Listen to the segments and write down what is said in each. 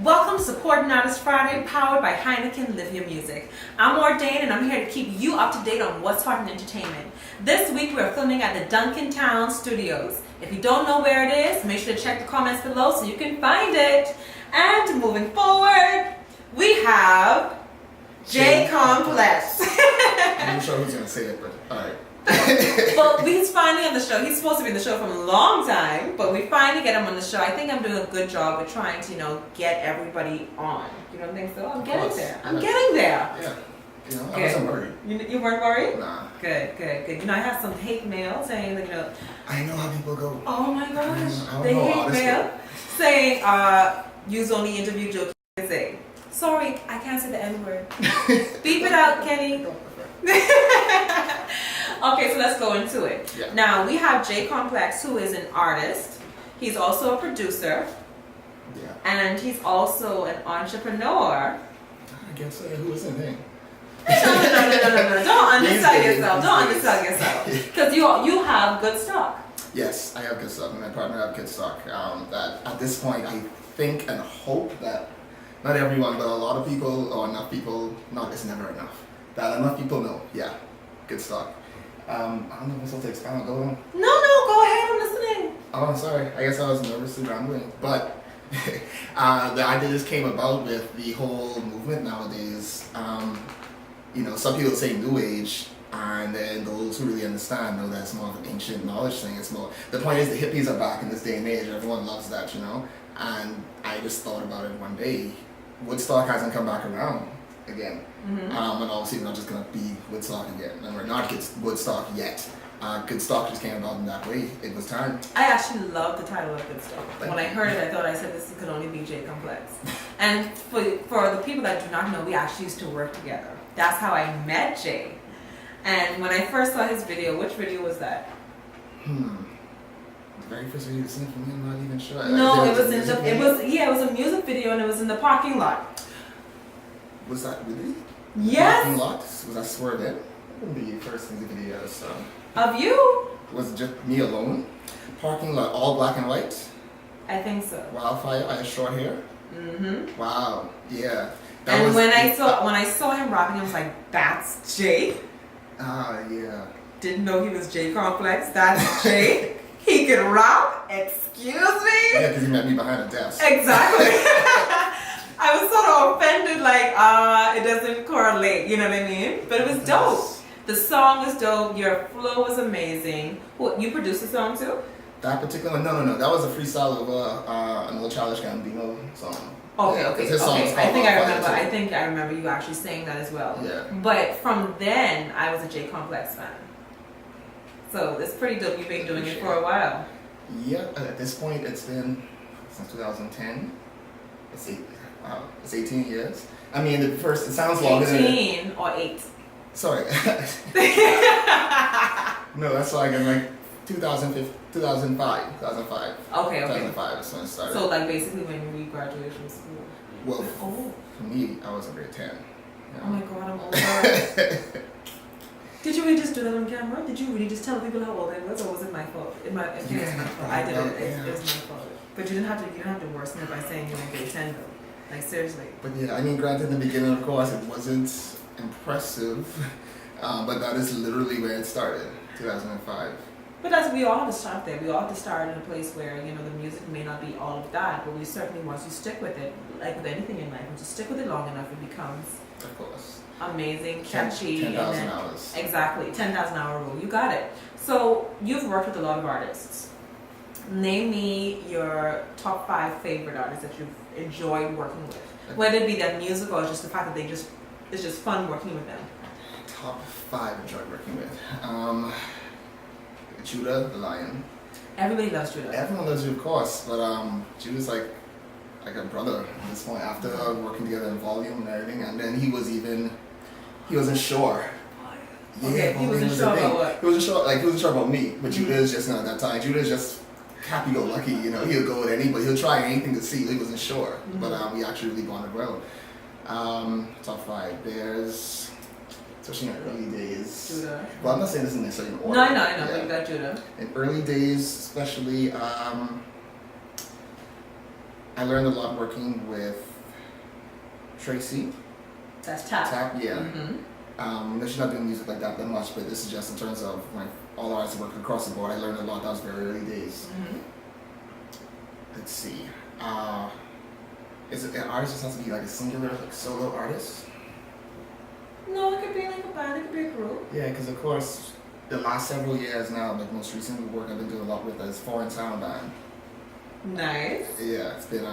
Welcome to Supporting Artist Friday, powered by Heineken. Live Your Music. I'm Ordain, and I'm here to keep you up to date on what's hot in entertainment. This week we're filming at the Duncantown Studios. If you don't know where it is, make sure to check the comments below so you can find it. And moving forward, we have J Complex. I'm not sure who's gonna say it, but alright. Well, he's finally on the show. He's supposed to be in the show from a long time, but we finally get him on the show. I think I'm doing a good job with trying to, get everybody on. You don't think so? I'm getting there. I'm getting there. Yeah. I wasn't worried. You weren't worried? Nah. Good. I have some hate mail saying that, I know how people go. Oh my gosh. I They don't know, hate honestly. mail saying, you's only interviewed Joe say. Sorry, I can't say the N-word. Beep it out, Kenny. Okay, so let's go into it. Yeah. Now, we have J Complex, who is an artist. He's also a producer. Yeah. And he's also an entrepreneur. I can't say who is in thing. No. Don't undersell yourself. Don't undersell yourself. Because you have good stock. Yes, I have good stock, and my partner have good stock. That at this point, I think and hope that not everyone, but a lot of people, or enough people, it's never enough. That enough people know, yeah, good stock. I don't know what's supposed to expound. Go on. No, go ahead. I'm listening. Oh, I'm sorry. I guess I was nervously rambling. But the idea just came about with the whole movement nowadays. Some people say New Age, and then those who really understand know that it's more of an ancient knowledge thing. It's more. The point is the hippies are back in this day and age. Everyone loves that, And I just thought about it one day. Woodstock hasn't come back around again. Mm-hmm. And obviously we're not just going to be Woodstock again. And we're not Woodstock yet. Good Stock just came about in that way. It was time. I actually love the title of Good Stock. Thank When I heard it, I said this could only be J Complex. And for the people that do not know, we actually used to work together. That's how I met Jay. And when I first saw his video, which video was that? The very first video you seen from me, I'm not even sure. No, it was a music video, and it was in the parking lot. Was that really? Yes. Parking lot? Was that Swerve in? It wouldn't be the first music video, so. Of you? Was it just me alone? Parking lot, all black and white? I think so. Wildfire, I had short hair? Mm-hmm. Wow, yeah. When I saw him rapping, I was like, that's Jay? Yeah. Didn't know he was J Complex. That's Jay. He can rap? Excuse me? Yeah, because he met me behind a desk. Exactly. I was sort of offended, it doesn't correlate, you know what I mean? But it was dope. The song was dope. Your flow was amazing. You produced the song too? That particular one? No. That was a freestyle of an old Childish Gambino song. Okay. His song was called I think I remember you actually saying that as well. Yeah. But from then, I was a J Complex fan. So it's pretty dope. You've been doing it for a while. Yeah. At this point, it's been since 2010. It's 18 years. I mean, it sounds longer than 18 or 8. Sorry. No, that's like in 2005. 2005. Okay. 2005 is when it started. So basically when we graduated from school. Well, for me, I was in grade 10. Oh my god, I'm older. Did you really just do that on camera? Did you really just tell people how old I was, or was it my fault? I think it's my fault. I did it. It was my fault. But you didn't have to worsen it by saying you're in grade 10 though. Seriously. But yeah, I mean, granted, in the beginning, of course, it wasn't impressive, but that is literally where it started, 2005. But we all have to start there. We all have to start in a place where, the music may not be all of that, but we certainly, once you stick with it, like with anything in life, once you stick with it long enough, it becomes of course amazing, catchy. 10,000 hours. Exactly, 10,000 hour rule. You got it. So you've worked with a lot of artists. Name me your top 5 favorite artists that you've enjoyed working with. Whether it be their music or just the fact that it's just fun working with them. Top 5 enjoyed working with. Judah the Lion. Everybody loves Judah. Everyone loves you, of course, but Judah's like a brother at this point. After working together in Volume and everything, and then he wasn't sure. Yeah, okay, he wasn't sure about what? He wasn't sure about me, but Judah is just not at that time. Judah is just happy-go-lucky, He'll go with anybody. He'll try anything to see. He wasn't sure, but we actually really bonded well. Top 5. There's, especially in early days. Judah. Well, I'm not saying this in necessarily in order. No, I know, but you got Judah. In early days, especially, I learned a lot working with Tracy. That's tough. Tap, yeah. Mm-hmm. She's not doing music like that much, but this is just in terms of like all the artists working across the board. I learned a lot. That was very early days. Mm-hmm. Let's see. Is it an artist just has to be like a singular, like solo artist? No, it could be like a band. It could be a group. Yeah, because of course, the last several years now, like most recent work I've been doing a lot with is Foreign Town Band. Nice. Yeah, it's been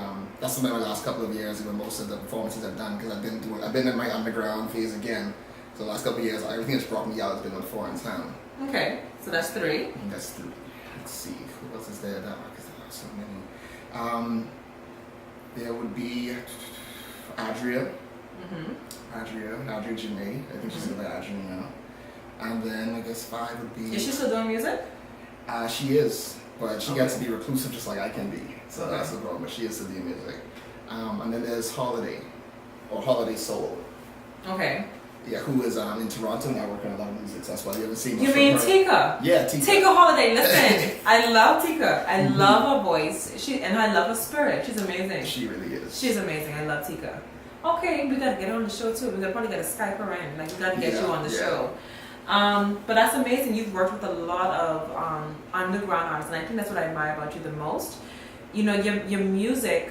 that's been my last couple of years when most of the performances I've done because I've been in my underground phase again. So the last couple of years, everything that's brought me out has been with Foreign Town. Okay, so that's 3. And that's 3. Let's see, who else is there? Because there are so many. There would be Adria. Adria Janae. I think she's by Adria now. And then I guess 5 would be. Is she still doing music? She is, but she gets to be reclusive just like I can be. So that's the problem. But she is still doing music. And then there's Holiday, or Holiday Soul. Okay. Yeah, who is in Toronto now working on a lot of music. So that's why you haven't seen much You mean from her. Tika? Yeah, Tika. Tika Holiday. Listen, I love Tika. I love her voice. And I love her spirit. She's amazing. She really is. She's amazing. I love Tika. Okay, we gotta get her on the show too. We probably gotta Skype her in. Like we gotta get you on the show. But that's amazing. You've worked with a lot of underground artists, and I think that's what I admire about you the most. You know, your music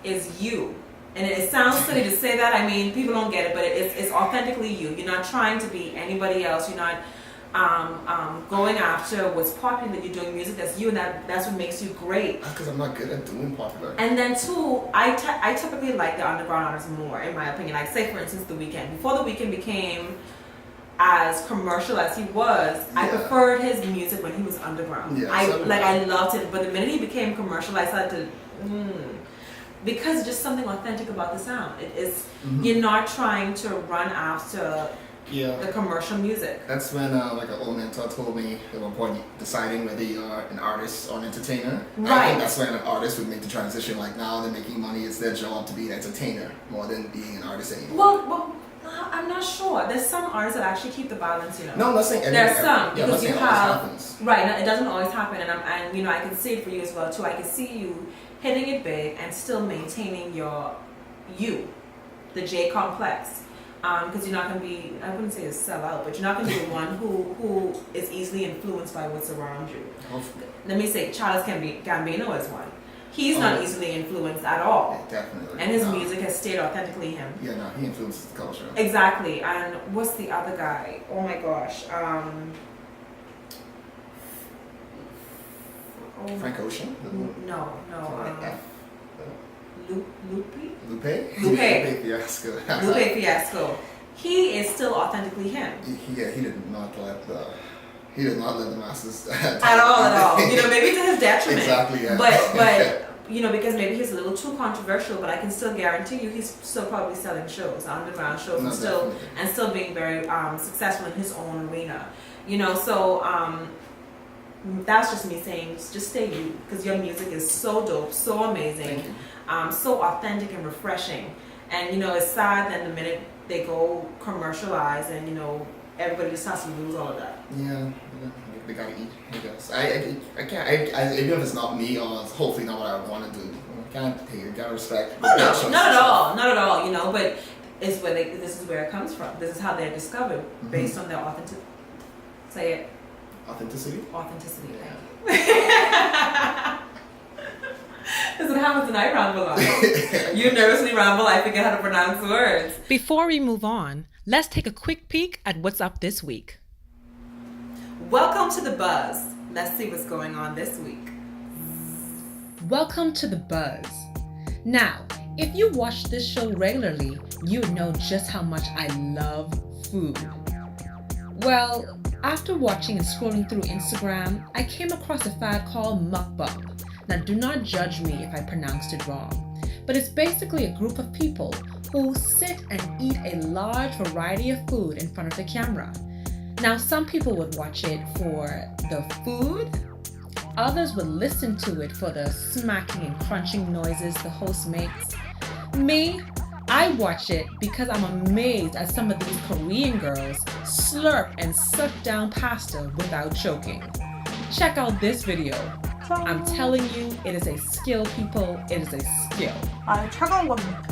is you. And it sounds silly to say that. I mean, people don't get it, but it's authentically you. You're not trying to be anybody else. You're not going after what's popular. You're doing music that's you, and that's what makes you great. Because I'm not good at doing popular. And then 2, I typically like the underground artists more, in my opinion. Like, say, for instance, The Weeknd. Before The Weeknd became as commercial as he was, I preferred his music when he was underground. Yeah, I loved it. But the minute he became commercial, I started to... Because it's just something authentic about the sound. It is you're not trying to run after the commercial music. That's when like an old mentor told me at one point, deciding whether you're an artist or an entertainer. Right. I think that's when an artist would make the transition. Like now they're making money, it's their job to be an entertainer more than being an artist anymore. Well, I'm not sure. There's some artists that actually keep the balance, you know. No, I'm not saying there's some because you have happens. Right. No, it doesn't always happen, and you know I can see it for you as well too. I can see you hitting it big and still maintaining the J complex, because you're not going to be, I wouldn't say a sellout, but you're not going to be the one who is easily influenced by what's around you. Hopefully. Let me say, Charles Gambino is one. He's not easily influenced at all. Yeah, definitely. And his music has stayed authentically him. Yeah, no, he influences the culture. Exactly. And what's the other guy? Oh my gosh. Frank Ocean? No. Lupe Fiasco. Lupe Fiasco. He is still authentically him. He did not let the masses at all. You know, maybe to his detriment. Exactly. Yeah. But you know, because maybe he's a little too controversial, but I can still guarantee you he's still probably selling shows, underground shows, and still being very successful in his own arena. You know, so that's just me saying, just stay you, because your music is so dope, so amazing, so authentic and refreshing. And you know, it's sad that the minute they go commercialized, and you know, everybody just has to lose all of that. Yeah, they gotta eat, I guess. I can't, even if it's not me, or it's hopefully not what I want to do, I can't take it, gotta respect. Oh no, not at all, you know, but it's where this is where it comes from. This is how they're discovered, based on their authentic, say it. Authenticity? Authenticity, yeah. This is what happens when I ramble on. You nervously ramble, I forget how to pronounce words. Before we move on, let's take a quick peek at what's up this week. Welcome to The Buzz. Let's see what's going on this week. Welcome to The Buzz. Now, if you watch this show regularly, you know just how much I love food. Well, after watching and scrolling through Instagram, I came across a fad called mukbang. Now, do not judge me if I pronounced it wrong, but it's basically a group of people who sit and eat a large variety of food in front of the camera. Now, some people would watch it for the food, others would listen to it for the smacking and crunching noises the host makes. Me, I watch it because I'm amazed at some of these Korean girls slurp and suck down pasta without choking. Check out this video. I'm telling you, it is a skill, people. It is a skill. 아, 차가운 겁니다.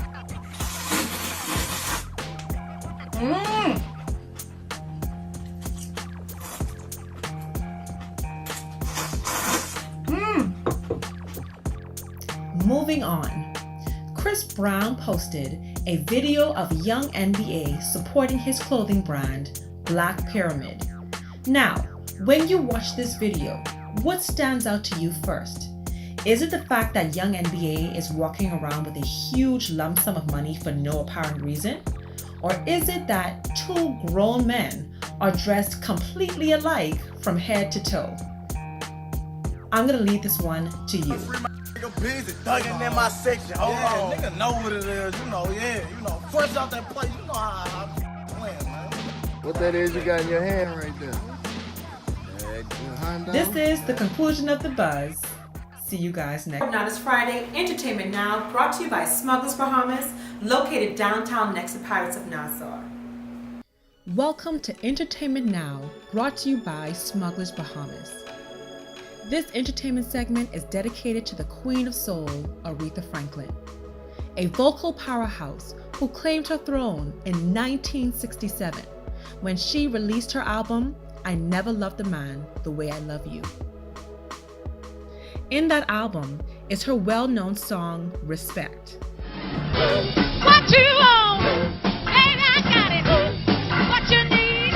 Moving on, Chris Brown posted a video of young NBA supporting his clothing brand, Black Pyramid. Now, when you watch this video, what stands out to you first? Is it the fact that young NBA is walking around with a huge lump sum of money for no apparent reason? Or is it that two grown men are dressed completely alike from head to toe? I'm gonna leave this one to you. Busy thugging in my section. Hold on. Nigga know what it is. Fresh out that place. You know how I'm playing, man. What that is you got in your hand right there? This is the conclusion of The Buzz. See you guys next. Now it's Friday. Entertainment Now, brought to you by Smugglers Bahamas, located downtown next to Pirates of Nassau. Welcome to Entertainment Now, brought to you by Smugglers Bahamas. This entertainment segment is dedicated to the Queen of Soul, Aretha Franklin, a vocal powerhouse who claimed her throne in 1967 when she released her album, I Never Loved a Man the Way I Love You. In that album is her well-known song, Respect. What you want, baby, I got it. What you need,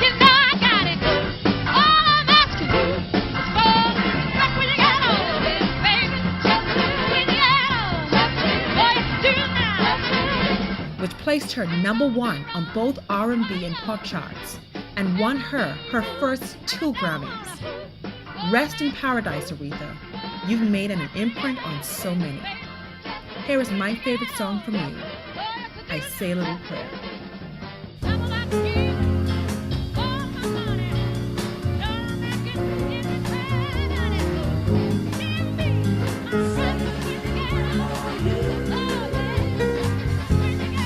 you know I got it. All I'm asking you is for right when you get on, baby. When you get on, boy, you do now. Which placed her #1 on both R&B and pop charts and won her first 2 Grammys. Rest in paradise, Aretha. You've made an imprint on so many. Here is my favorite song from you, I Say a Little Prayer.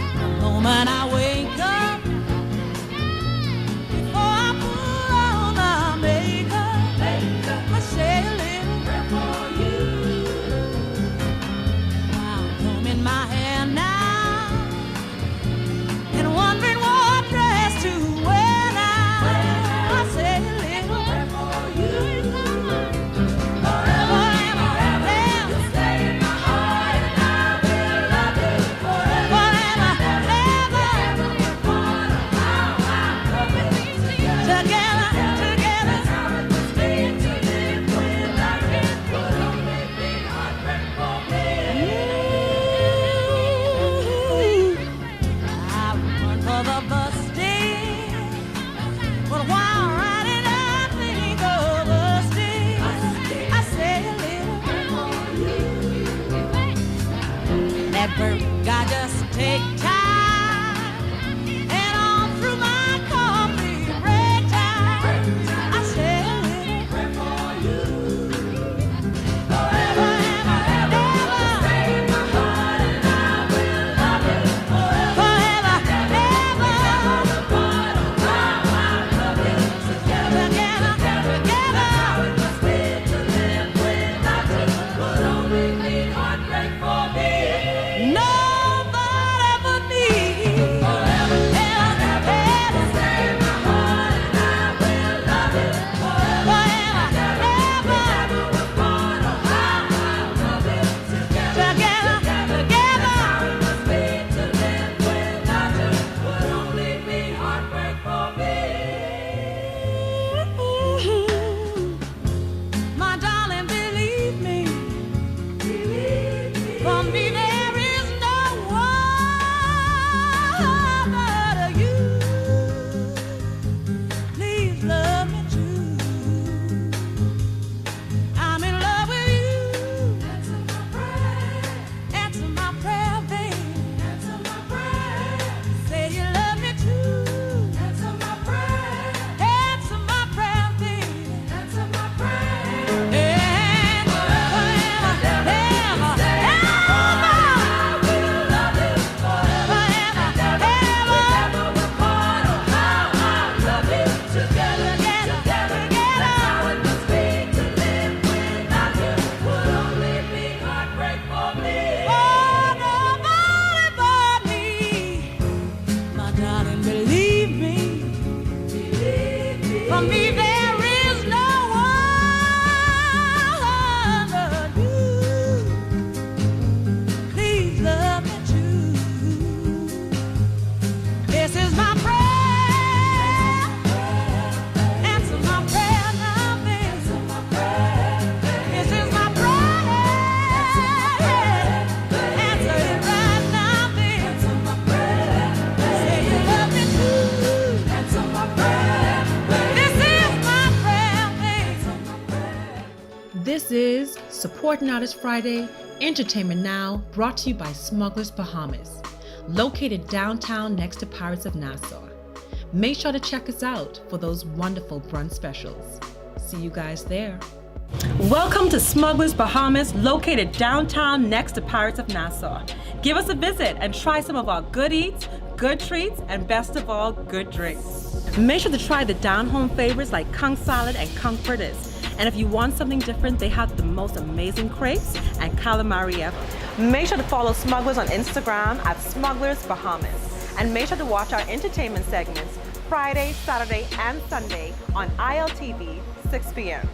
The moment I wake up, before I put on my makeup, I say a little prayer for you. While combing my hair now, This is Support Artist Friday, Entertainment Now, brought to you by Smugglers Bahamas, located downtown next to Pirates of Nassau. Make sure to check us out for those wonderful brunch specials. See you guys there. Welcome to Smugglers Bahamas, located downtown next to Pirates of Nassau. Give us a visit and try some of our good eats, good treats, and best of all, good drinks. Make sure to try the down-home favorites like conch salad and conch fritters. And if you want something different, they have the most amazing crepes and calamari ever. Make sure to follow Smugglers on Instagram at Smugglers Bahamas. And make sure to watch our entertainment segments Friday, Saturday, and Sunday on ILTV, 6 p.m.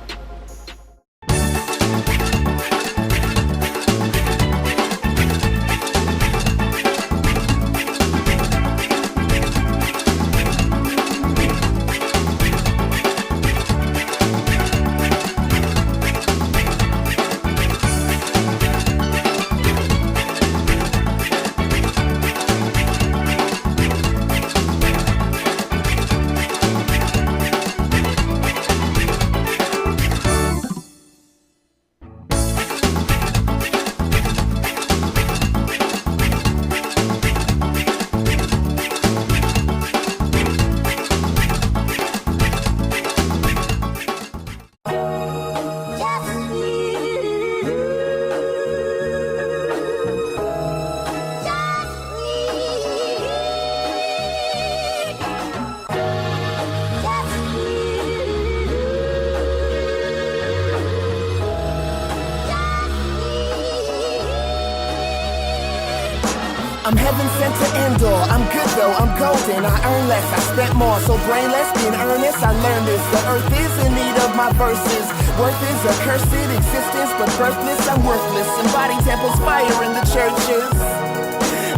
I'm heaven sent to Endor. I'm good though, I'm golden. I earn less, I spent more. So brainless, being earnest, I learned this. The earth is in need of my verses. Worth is a cursed existence, but birthless, I'm worthless. And body temples fire in the churches.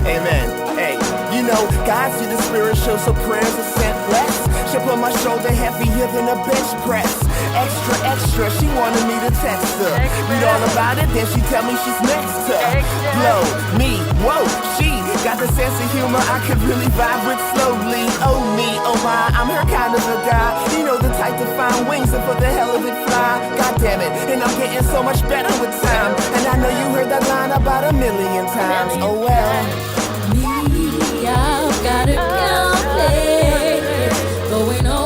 Amen. Hey, you know, God see the spiritual, so prayers are sent blessed. She put my shoulder heavier than a bench press. Extra, extra, she wanted me to text her. Read all about it, then she tell me she's next to blow me. Whoa, she got the sense of humor I could really vibe with slowly. Oh me, oh my, I'm her kind of a guy. You know the type to find wings and for the hell of it fly. God damn it, and I'm getting so much better with time. And I know you heard that line about 1,000,000 times. Oh well. Me, I've got a complex going on.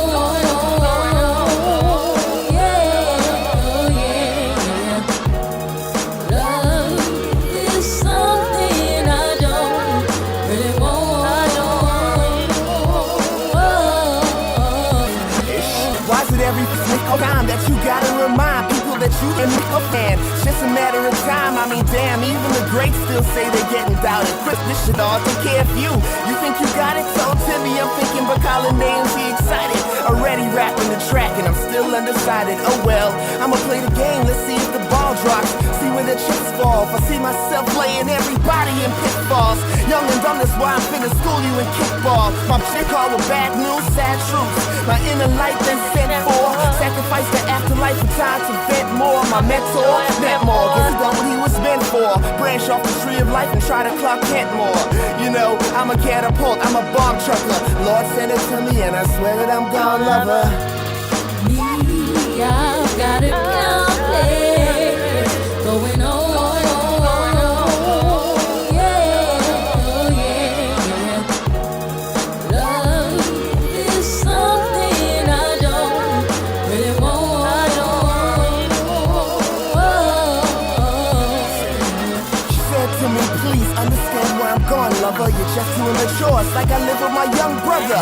Time that you gotta remind people that you the nickel fan. It's just a matter of time. I mean, damn, even the greats still say they're getting doubted. Quit this shit all, take care of you. You think you got it? So Timmy, I'm thinking, but calling names, he excited. Already rapping the track, and I'm still undecided. Oh well, I'ma play the game. Let's see if the ball drops. See where the chips fall. I see myself playing everybody in pitfalls. Young and dumb, that's why I'm finna school you in kickball. My chick call with bad news, sad truths. My inner light been sent for. Sacrifice the afterlife for time to vent more. My mentor, net more. Guess he done what he was meant for. Branch off the tree of life and try to clock Kent more. You know, I'm a catapult, I'm a bomb trucker. Lord sent it to me and I swear that I'm gonna love her. Me, I've got a complex going on. You're just too immature, it's like I live with my young brother.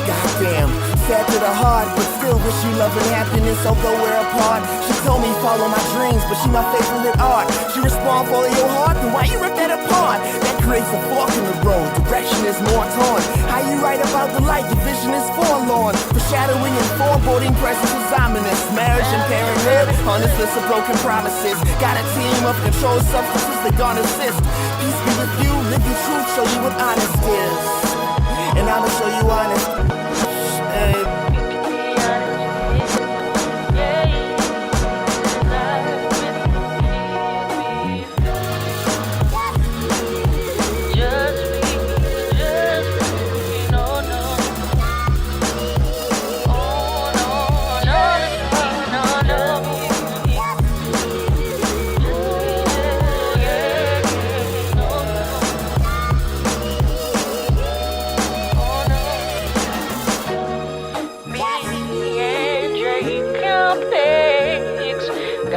Goddamn, sad to the heart, but still wish you love and happiness, although we're apart. She told me follow my dreams, but she my favorite art. She respond follow your heart, then why you rip that apart? That creates a fork in the road, direction is more torn. How you write about the light, the vision is forlorn. Foreshadowing and foreboding presence is ominous. Marriage and parenthood, on this list of broken promises. Got a team of controlled substances that gonna assist. Peace be with you, live your truth, show you what honest is. And I'ma show you honest.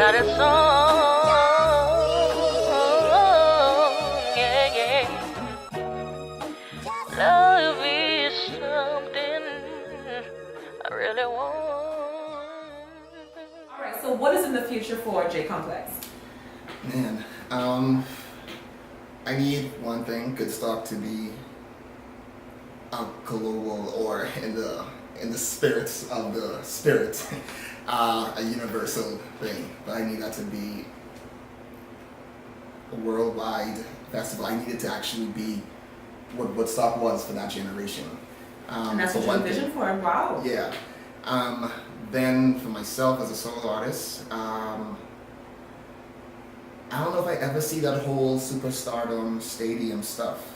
got a song, yeah, yeah. Love is something I really want. All right. So what is in the future for J Complex? Man, I need one thing, good stock, to be a global, or in the spirits of the spirit, a universal thing. But I need that to be a worldwide festival. I need it to actually be what Woodstock was for that generation. And that's for what you one envision thing. for. Wow. Yeah. Then for myself as a solo artist, I don't know if I ever see that whole superstardom stadium stuff.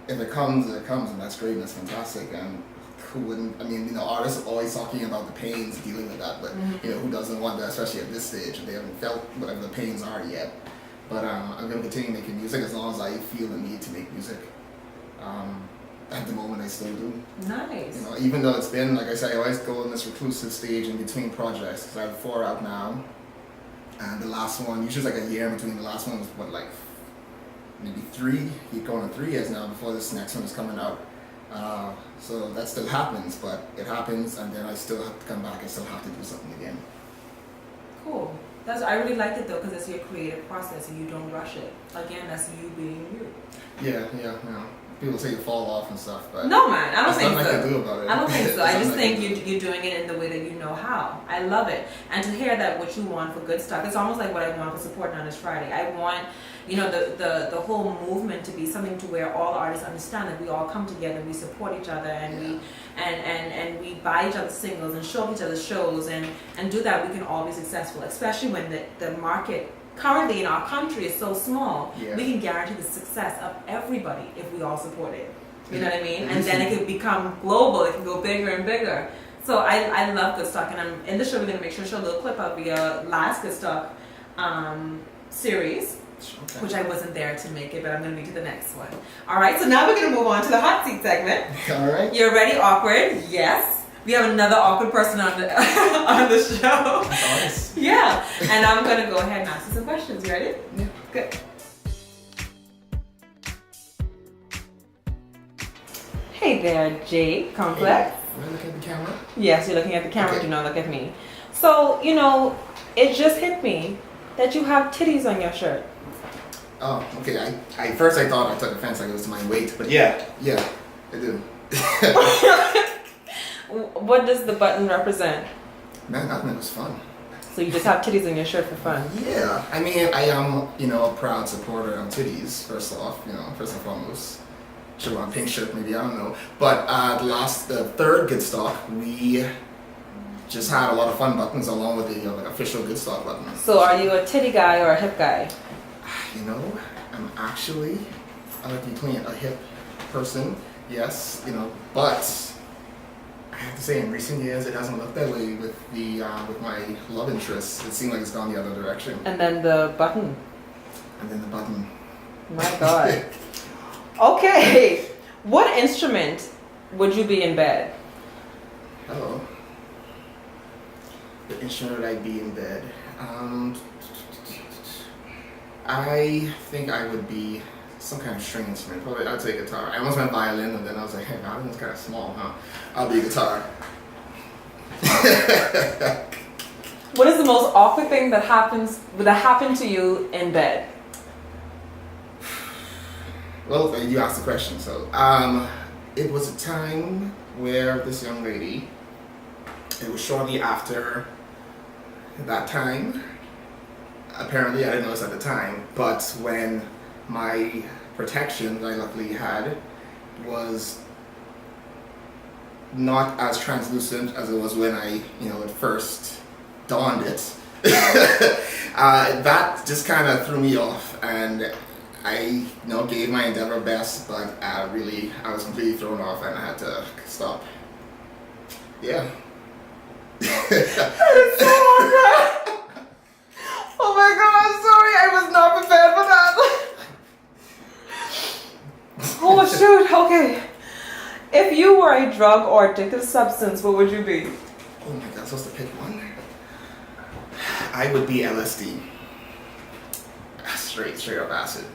If it comes, it comes, and that's great, and that's fantastic. And who wouldn't? I mean, artists are always talking about the pains dealing with that, but who doesn't want that, especially at this stage? They haven't felt whatever the pains are yet. But I'm going to continue making music as long as I feel the need to make music. At the moment, I still do. Nice. Even though it's been, like I said, I always go in this reclusive stage in between projects, because I have 4 out now. And the last one, usually like a year in between. The last one was maybe 3. Keep going on 3 years now before this next one is coming out. So that still happens, but it happens, and then I still have to come back. I still have to do something again. Cool. I really liked it though, because it's your creative process and you don't rush it. Again, that's you being you. Yeah. People say you fall off and stuff, but No, man, I don't think there's nothing I so. can do about it. I don't think so. I There's just nothing I think can do. you're doing it in the way that you know how. I love it. And to hear that what you want for Good Stuff, it's almost like what I want for Support Not This Friday. I want, the whole movement to be something to where all artists understand that we all come together, we support each other, and we we buy each other's singles and show up each other's shows, and do that. We can all be successful, especially when the market currently in our country is so small. Yeah. We can guarantee the success of everybody if we all support it. You know what I mean? It And is then it could become global. It can go bigger and bigger. So I love Good Stock, and I'm in the show. We're gonna make sure to show a little clip of your last Good Stock series, Okay. which I wasn't there to make it, but I'm gonna be to the next one. All right. So now we're gonna move on to the hot seat segment. All right. You're ready? Awkward? Yes. We have another awkward person on the on the show. That's honest. Yeah. And I'm gonna go ahead and ask you some questions. You ready? Yeah. Good. Hey there, J Complex. Am I looking at the camera? Yes, you're looking at the camera. Okay. Do not look at me. So, it just hit me that you have titties on your shirt. Oh, okay. I first I thought I took offense, like it was to my weight, but yeah, I do. What does the button represent? Man, that was fun. So you just have titties on your shirt for fun. Yeah, I mean, I am, a proud supporter of titties, first off, first and foremost. Should wear a pink shirt, maybe, I don't know. But the third Good Stock, we just had a lot of fun buttons along with the official Good Stock button. So are you a titty guy or a hip guy? I'm actually between a hip person, yes, but I have to say in recent years it hasn't looked that way with with my love interests. It seemed like it's gone the other direction. And then the button. And then the button. My God. Okay. What instrument would you be in bed? Hello. The instrument I'd be in bed. I think I would be some kind of string instrument. Probably I'd say guitar. I almost went violin, and then I was like, hey, violin's kind of small, huh? I'll be guitar. What is the most awkward thing that happened to you in bed? Well, you asked the question, so it was a time where this young lady, it was shortly after that time, apparently I didn't notice at the time, but when my protection that I luckily had was not as translucent as it was when I, at first donned it, that just kind of threw me off, and I gave my endeavor best, but I was completely thrown off, and I had to stop. Yeah. That is so awkward. Oh my God, I'm sorry. I was not prepared for that. Oh shoot. Okay. If you were a drug or addictive substance, what would you be? Oh my God, I'm supposed to pick one? I would be LSD. Straight up acid.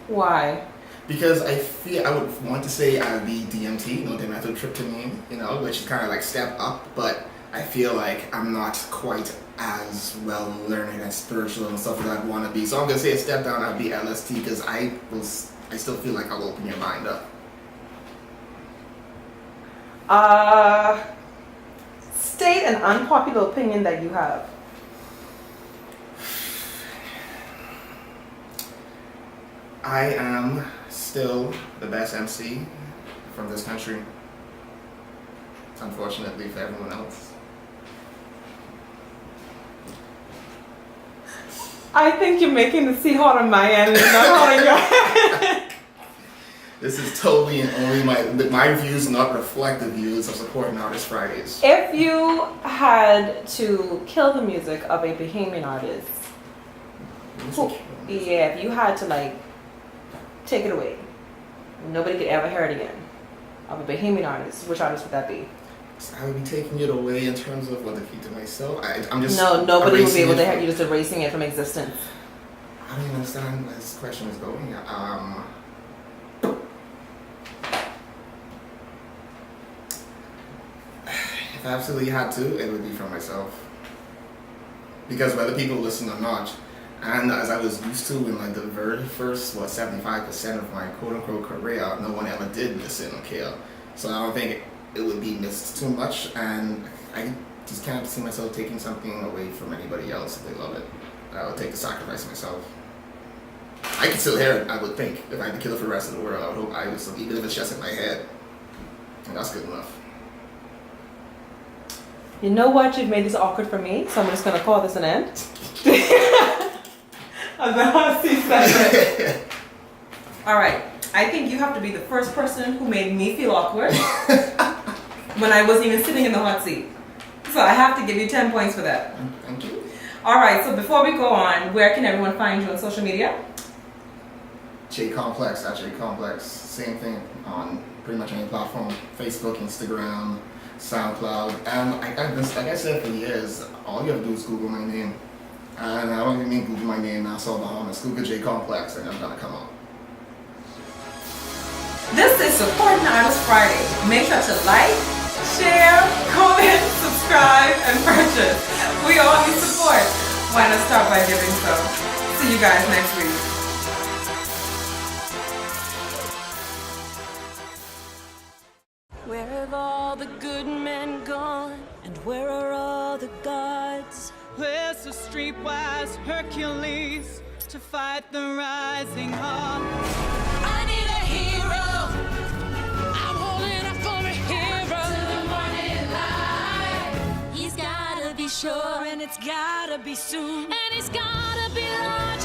Why? Because I feel I would want to say I would be DMT, no dimethyltryptamine, you know, which is kind of like step up, but I feel like I'm not quite as well learned and spiritual and stuff that I'd want to be. So I'm gonna say a step down. I'd be LSD because I still feel like I'll open your mind up. State an unpopular opinion that you have. I am still the best MC from this country. Unfortunately for everyone else. I think you're making the seat hot on my end and not hot on your end. This is totally and only my views, not reflect the views of Supporting Artist Fridays. If you had to kill the music of a Bahamian artist, if you had to like take it away, nobody could ever hear it again, of a Bahamian artist, which artist would that be? I would be taking it away in terms of what to keep to myself. I'm just no, nobody would be able to hear it. you, just erasing it from existence. I don't even understand where this question is going. If I absolutely had to, it would be for myself. Because whether people listen or not, and as I was used to in like the very first, 75% of my quote-unquote career, no one ever did listen or care. So I don't think it would be missed too much, and I just can't see myself taking something away from anybody else if they love it. I would take the sacrifice myself. I could still hear it, I would think. If I had to kill it for the rest of the world, I would hope I would still, even if it's just in my head. And that's good enough. You know what? You've made this awkward for me, so I'm just gonna call this an end. Of the hot seat segment. All right. I think you have to be the first person who made me feel awkward when I wasn't even sitting in the hot seat. So I have to give you 10 points for that. Thank you. All right. So before we go on, where can everyone find you on social media? J-Complex, at J-Complex. Same thing on pretty much any platform. Facebook, Instagram, SoundCloud. And like I said for years, all you have to do is Google my name. And I don't even mean Google my name, Nassau, Bahamas. Google J-Complex and I'm gonna come up. This is Supporting Artist Friday. Make sure to like, share, comment, subscribe, and purchase. We all need support. Why not start by doing so? See you guys next week. Where have all the good men gone? And where are all the gods? Where's the streetwise Hercules to fight the rising heart? I need a hero. I'm holding up for a hero. To the morning light. He's gotta be sure, and it's gotta be soon, and he's gotta be light.